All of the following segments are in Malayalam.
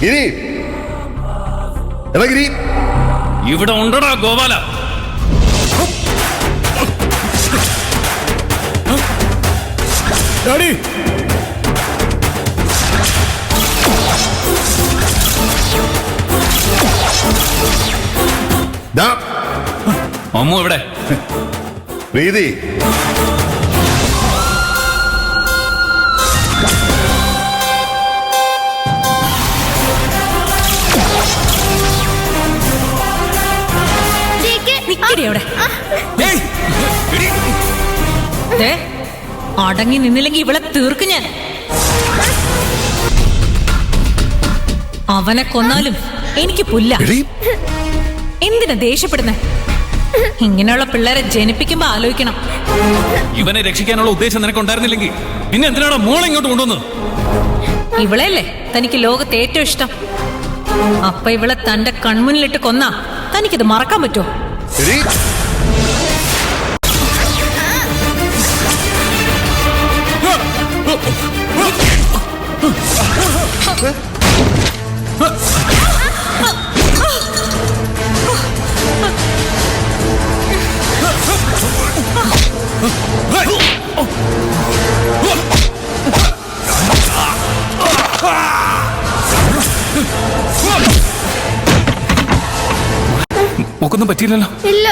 ഗിരി, എടാ ഗിരി, ഇവിടെ ഉണ്ടടാ ഗോപാല. ഡാഡി, ദാ, അമ്മു എവിടെ? പ്രീതി, അടങ്ങി നിന്നില്ലെങ്കിൽ ഇവളെ തീർക്കും ഞാൻ. അവനെ കൊന്നാലും എനിക്ക് പുല്ല. എന്തിനാ ദേഷ്യപ്പെടുന്നേ? ഇങ്ങനെയുള്ള പിള്ളേരെ ജനിപ്പിക്കുമ്പോ ആലോചിക്കണം. ഇവനെ രക്ഷിക്കാനുള്ള ഉദ്ദേശം നിനക്കുണ്ടായിരുന്നില്ലെങ്കിൽ പിന്നെ എന്തിനാണ് മോളെ ഇങ്ങോട്ട് കൊണ്ടുവന്ന്? ഇവളെയല്ലേ തനിക്ക് ലോകത്ത് ഏറ്റവും ഇഷ്ടം. അപ്പൊ ഇവളെ തന്റെ കൺമുന്നിലിട്ട് കൊന്നാ തനിക്കിത് മറക്കാൻ പറ്റുമോ? ഒക്കൊന്നും പറ്റിയില്ലല്ലോ. ഇല്ല.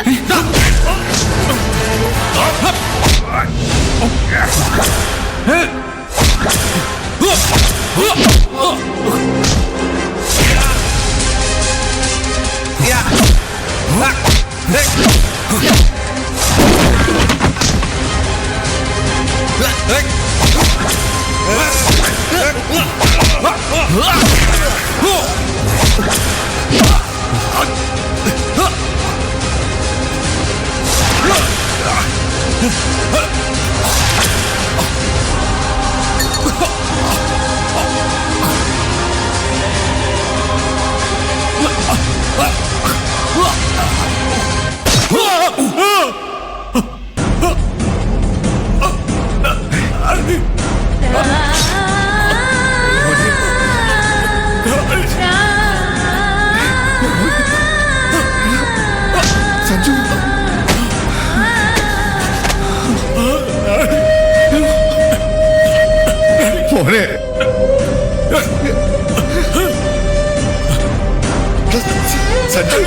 മോനെ, സഞ്ജു,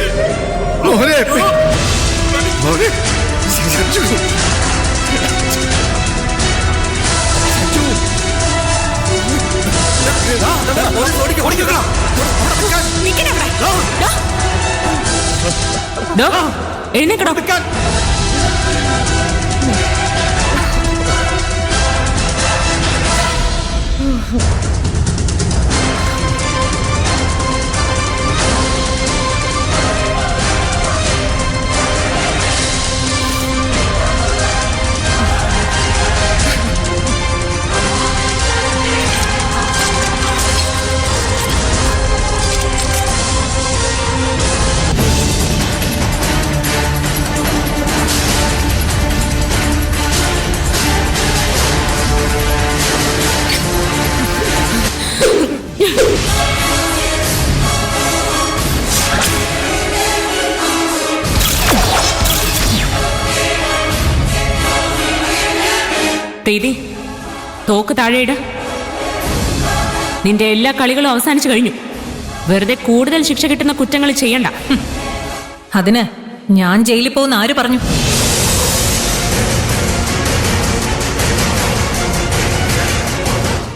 മോനെ, മോനെ, സഞ്ജു, എഴുന്നേക്കടോ. പ്രീതി, തോക്ക് താഴെയിട. നിന്റെ എല്ലാ കളികളും അവസാനിച്ചു കഴിഞ്ഞു. വെറുതെ കൂടുതൽ ശിക്ഷ കിട്ടുന്ന കുറ്റങ്ങൾ ചെയ്യണ്ട. അതിന് ഞാൻ ജയിലിൽ പോകുന്ന ആര് പറഞ്ഞു?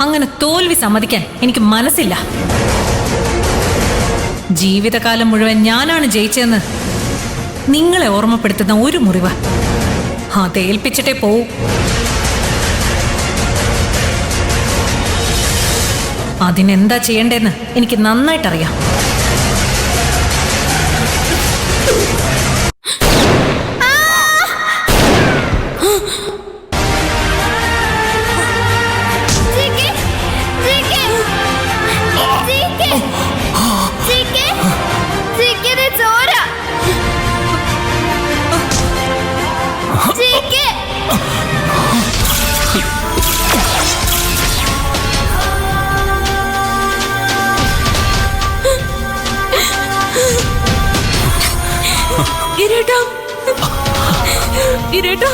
അങ്ങനെ തോൽവി സമ്മതിക്കാൻ എനിക്ക് മനസ്സില്ല. ജീവിതകാലം മുഴുവൻ ഞാനാണ് ജയിച്ചതെന്ന് നിങ്ങളെ ഓർമ്മപ്പെടുത്തുന്ന ഒരു മുറിവ് അതേൽപ്പിച്ചിട്ടേ പോവൂ. അതിനെന്താ ചെയ്യണ്ടേന്ന് എനിക്ക് നന്നായിട്ടറിയാം. ഗിരീട്ടാ,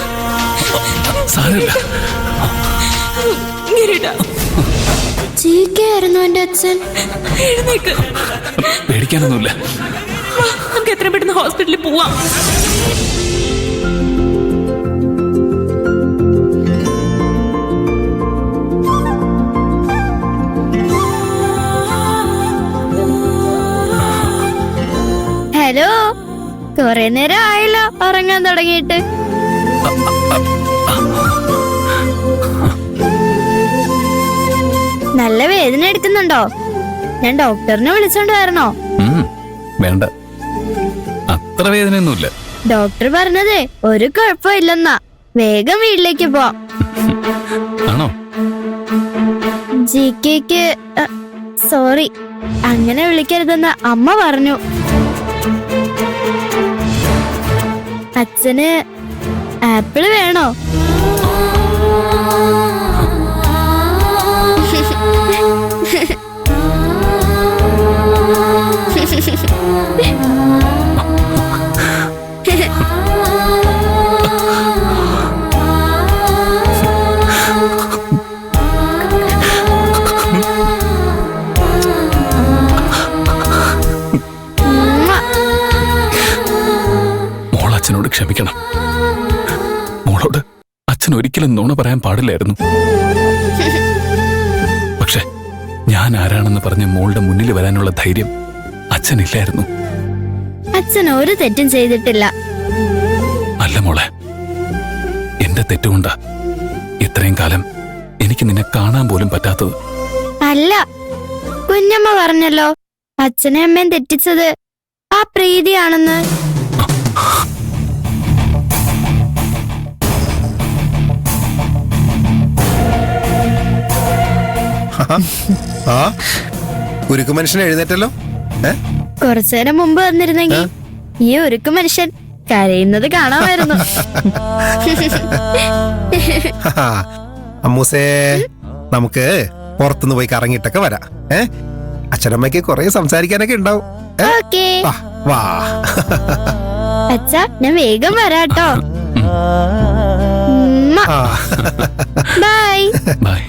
സാരമില്ല. ഗിരീട്ടാ, ചീക്കയായിരുന്നു എന്റെ അച്ഛൻ. എഴുന്നേക്ക്. പേടിക്കാനൊന്നുമില്ല. വാ, നമുക്ക് എത്രയും പെട്ടെന്ന് ഹോസ്പിറ്റലിൽ പോവാം. ഹലോ, കുറെ നേരം ആയല്ലോ ഉറങ്ങാൻ തുടങ്ങിയിട്ട്. നല്ല വേദന എടുക്കുന്നുണ്ടോ? ഞാൻ ഡോക്ടറിനെ വിളിച്ചോണ്ട് വരണോ? വേണ്ട, അത്ര വേദനയൊന്നുമില്ല. ഡോക്ടർ പറഞ്ഞതേ ഒരു കുഴപ്പമില്ലെന്നാ. വേഗം വീട്ടിലേക്ക് പോവാം. ആണോ? ജിക്ക് സോറി, അങ്ങനെ വിളിക്കരുതെന്ന് അമ്മ പറഞ്ഞു. അച്ഛന് ആപ്പിള് വേണോ? അച്ഛനോട് ക്ഷമിക്കണം. മോളോട് അച്ഛൻ ഒരിക്കലും നുണ പറയാൻ പാടില്ലായിരുന്നു. പക്ഷെ ഞാൻ ആരാണെന്ന് പറഞ്ഞ് മോളുടെ മുന്നിൽ വരാനുള്ള ധൈര്യം അച്ഛനില്ലായിരുന്നു. അച്ഛൻ ഒരു തെറ്റും ചെയ്തിട്ടില്ല. അല്ല മോളെ, എന്റെ തെറ്റുകൊണ്ടാ ഇത്രയും കാലം എനിക്ക് നിന്നെ കാണാൻ പോലും പറ്റാത്തത്. അല്ല, കുഞ്ഞമ്മ പറഞ്ഞല്ലോ അച്ഛനെ അമ്മയും തെറ്റിച്ചത് ആ പ്രീതിയാണെന്ന്. ആ ഉരുക്കു മനുഷ്യൻ എഴുന്നേറ്റല്ലോ. കുറച്ചേരം മുമ്പ് വന്നിരുന്നെങ്കിൽ ഈ ഉരുക്കു മനുഷ്യൻ കരയുന്നത് കാണാമായിരുന്നു. അമ്മൂസേ, നമുക്ക് പുറത്തുനിന്ന് പോയി കറങ്ങിയിട്ടൊക്കെ വരാം. അച്ഛനമ്മയ്ക്ക് കുറെ സംസാരിക്കാനൊക്കെ ഉണ്ടാവും. ഓക്കേ. വാ. അച്ഛാ, ഞാൻ വേഗം വരാട്ടോ. ബൈ. ബൈ.